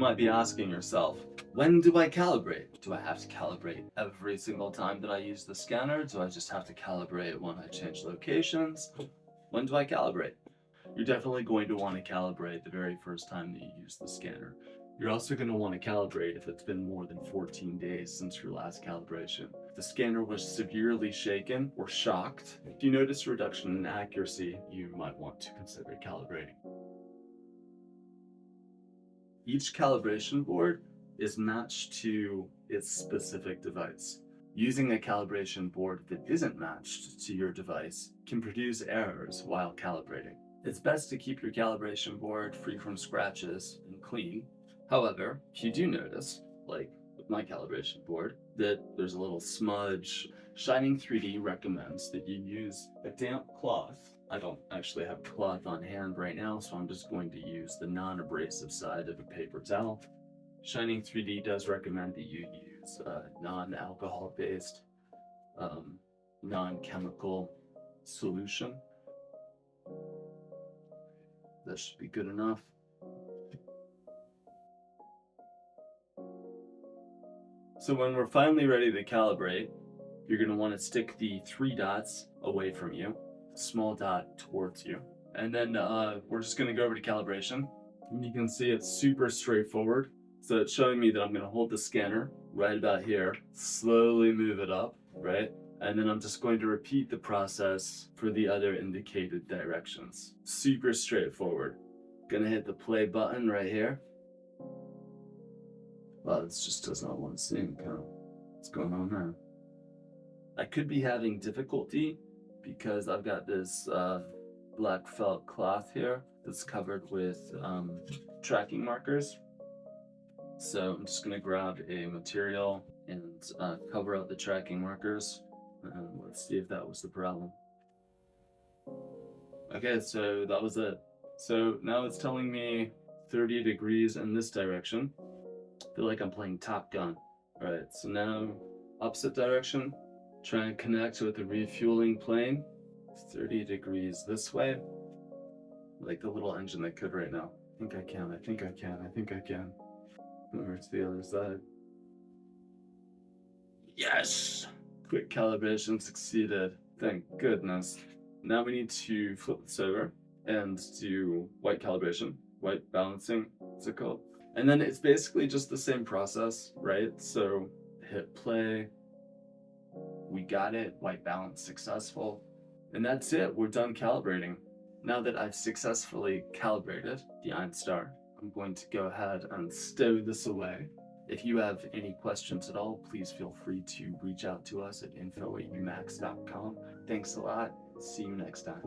might be asking yourself, when do I calibrate? Do I have to calibrate every single time that I use the scanner? Do I just have to calibrate when I change locations? When do I calibrate? You're definitely going to want to calibrate the very first time that you use the scanner. You're also going to want to calibrate if it's been more than 14 days since your last calibration. If the scanner was severely shaken or shocked, if you notice a reduction in accuracy, you might want to consider calibrating. Each calibration board is matched to its specific device. Using a calibration board that isn't matched to your device can produce errors while calibrating. It's best to keep your calibration board free from scratches and clean. However, if you do notice, like with my calibration board, that there's a little smudge, Shining 3D recommends that you use a damp cloth. I don't actually have a cloth on hand right now, so I'm just going to use the non-abrasive side of a paper towel. Shining 3D does recommend that you use a non-alcohol based, non-chemical solution. That should be good enough. So when we're finally ready to calibrate, you're going to want to stick the 3 dots away from you, small dot towards you. And then we're just going to go over to calibration. And you can see it's super straightforward. So it's showing me that I'm going to hold the scanner right about here, slowly move it up, right? And then I'm just going to repeat the process for the other indicated directions. Super straightforward. Gonna hit the play button right here. Wow, this just does not want to sync. What's going on there? I could be having difficulty because I've got this black felt cloth here that's covered with tracking markers. So I'm just gonna grab a material and cover up the tracking markers. And let's see if that was the problem. Okay, so that was it. So now it's telling me 30 degrees in this direction. I feel like I'm playing Top Gun. All right, so now opposite direction, try and connect with the refueling plane. 30 degrees this way. Like the little engine that could right now. I think I can, I think I can, I think I can. Over to the other side. Yes! Quick calibration succeeded. Thank goodness. Now we need to flip this over and do white calibration, white balancing, what's it called? And then it's basically just the same process, right? So hit play, we got it, white balance successful. And that's it, we're done calibrating. Now that I've successfully calibrated the Einstar, I'm going to go ahead and stow this away. If you have any questions at all, please feel free to reach out to us at info@umax.com. Thanks a lot. See you next time.